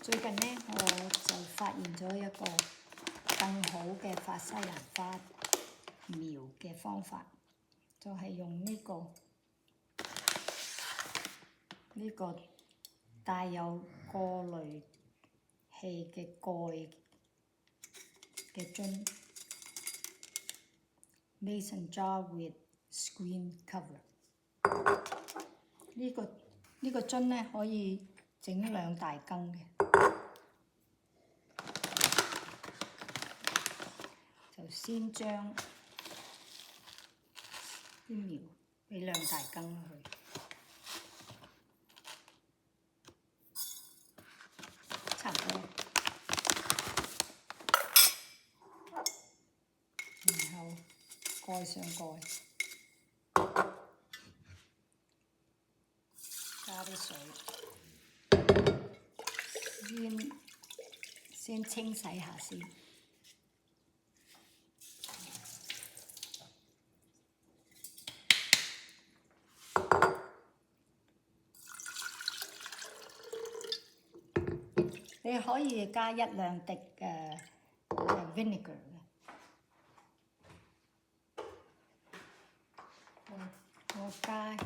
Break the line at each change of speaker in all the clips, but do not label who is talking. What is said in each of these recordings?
最近呢，我就發現咗一個更好嘅法西蘭花苗嘅方法，就係用呢個帶有過濾器嘅蓋嘅樽 ，Mason jar with screen cover。呢個樽呢，可以整2大羹嘅。就先將啲苗俾2大羹去，差唔多。然後蓋上蓋，加啲水，先清洗下先。你可以加1-2滴vinegar 嘅。我加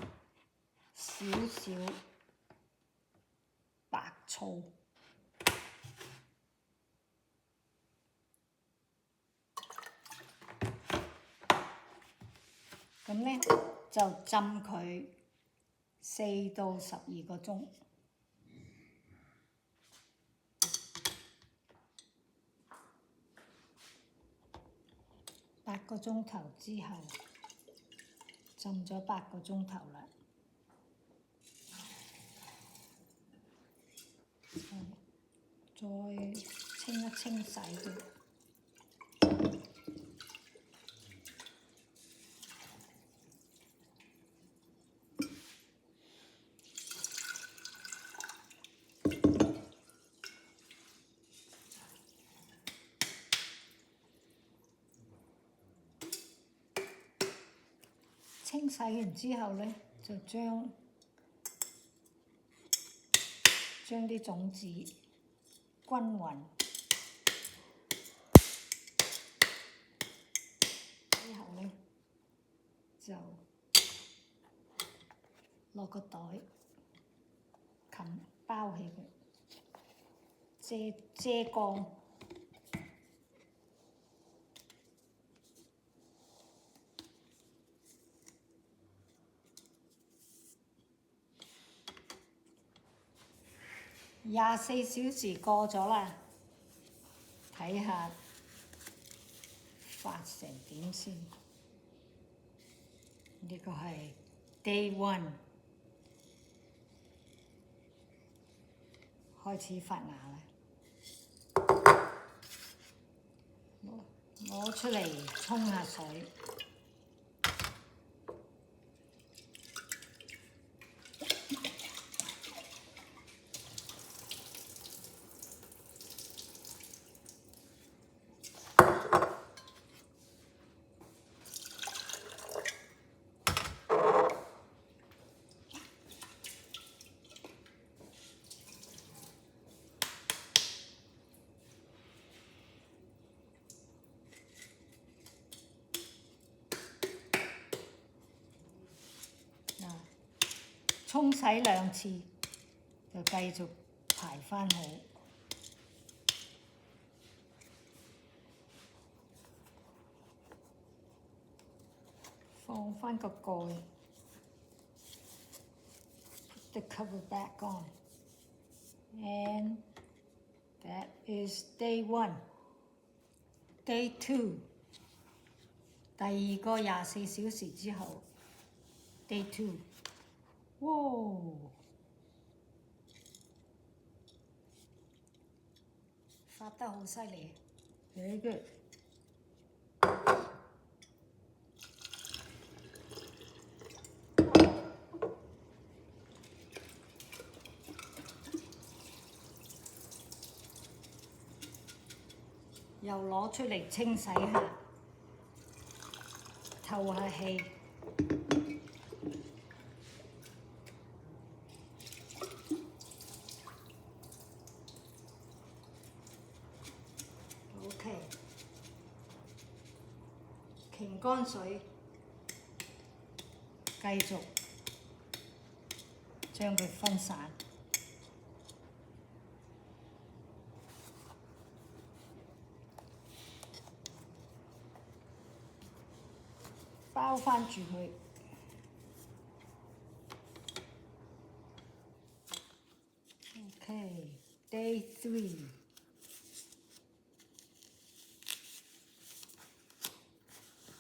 少少白醋，咁呢就浸佢4到12個鐘。8個鐘頭之後，浸咗8個鐘頭啦，再清一清洗佢。清洗完之後呢，就將啲種子均勻，之後呢，就落個袋冚包起佢，遮光。24小時過咗啦，睇下發成點先。呢個係 Day 1，開始發芽啦。攞出嚟沖下水。沖洗2次，就繼續排返好。放返個蓋 ，put the cover back on, and that is Day 1. Day 2，第2個24小時之後 ，Day 2。哇！發得好犀利 ，very good。又攞出嚟清洗下，透下氣。鹽乾水，繼續將佢分散。包翻住佢。Okay, day 3。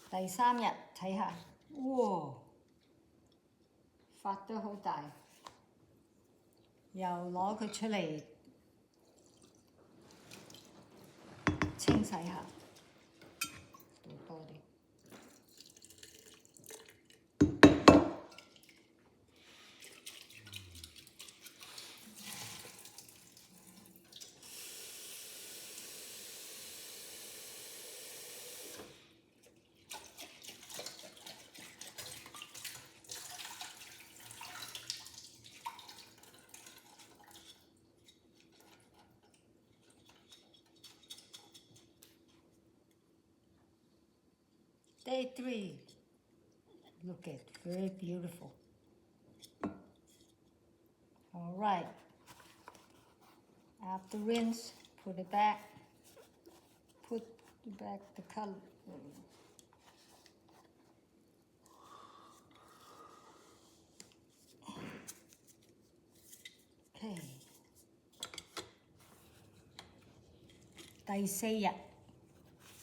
第3日睇下，哇，發得好大，又攞佢出嚟清洗下，倒多啲。Day 3, look at very beautiful. All right. After rinse, put it back. Put back the color. Okay. 第4日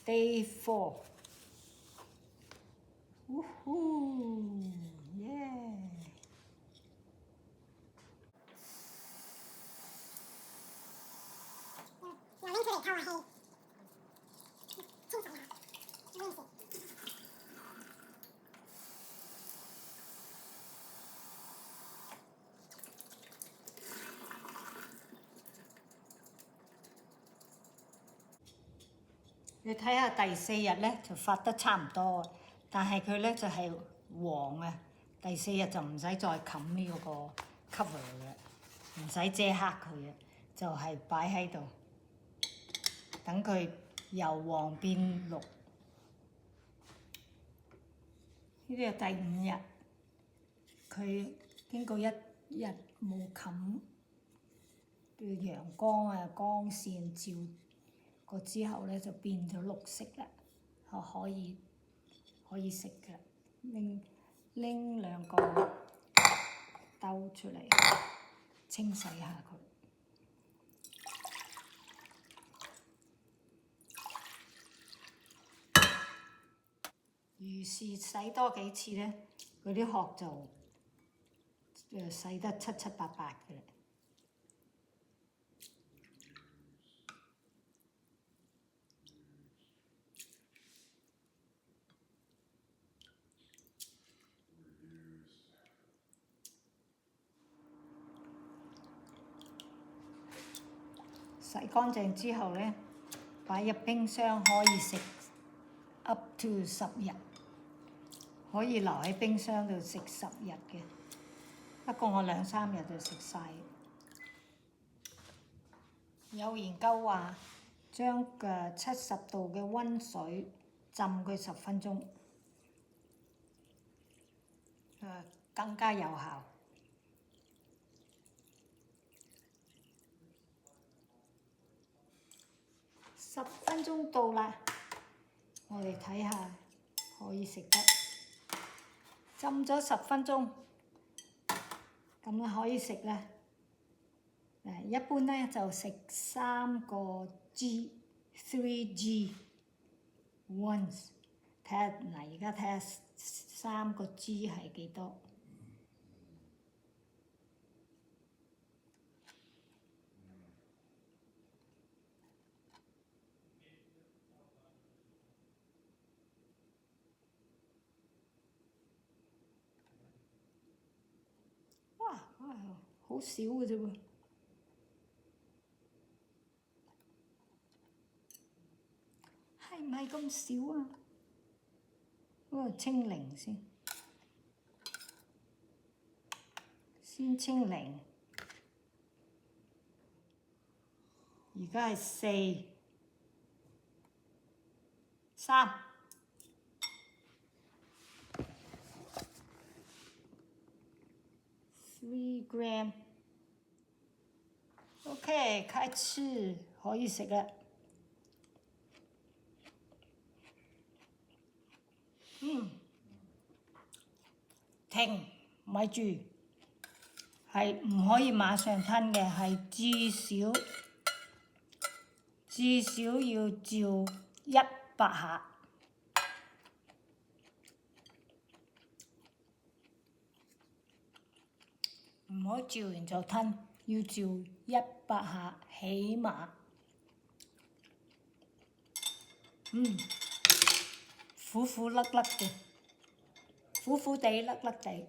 Day 4。Woohoo! Yeah!
又拎出嚟透下氣，清洗下，拎住。
你睇下第4日咧就發得差唔多，但係佢咧就係黃啊。第4日就唔使再冚呢個 cover 嘅，唔使遮黑佢嘅，就係擺喺度，等佢由黃變綠。呢啲係第5日，佢經過一日冇冚嘅陽光啊光線照過之後咧，就變咗綠色啦，可以食嘅。拎2個兜出嚟，清洗下佢。如是洗多幾次咧，嗰啲殼就洗得七七八八嘅啦。洗乾淨之後咧，擺入冰箱可以食 up to 10日，可以留喺冰箱度食10日嘅。不過我2、3日就食晒。有研究話，將70度嘅溫水浸佢10分鐘，更加有效。10分鐘到啦，我哋睇下可以食得。浸咗10分鐘，咁樣可以食啦。一般咧就食3個 G，3G once。睇下而家睇下3個 G 係幾多？哇！好少嘅啫喎。係唔係咁少啊？嗰個清零先，清零。而家係4、3、3 gram。OK， 開始可以食啦。停，咪住，係唔可以馬上吞嘅，係至少要照100下。唔可以照完就吞，要照100下起碼。苦苦甩甩嘅，苦苦地甩甩地。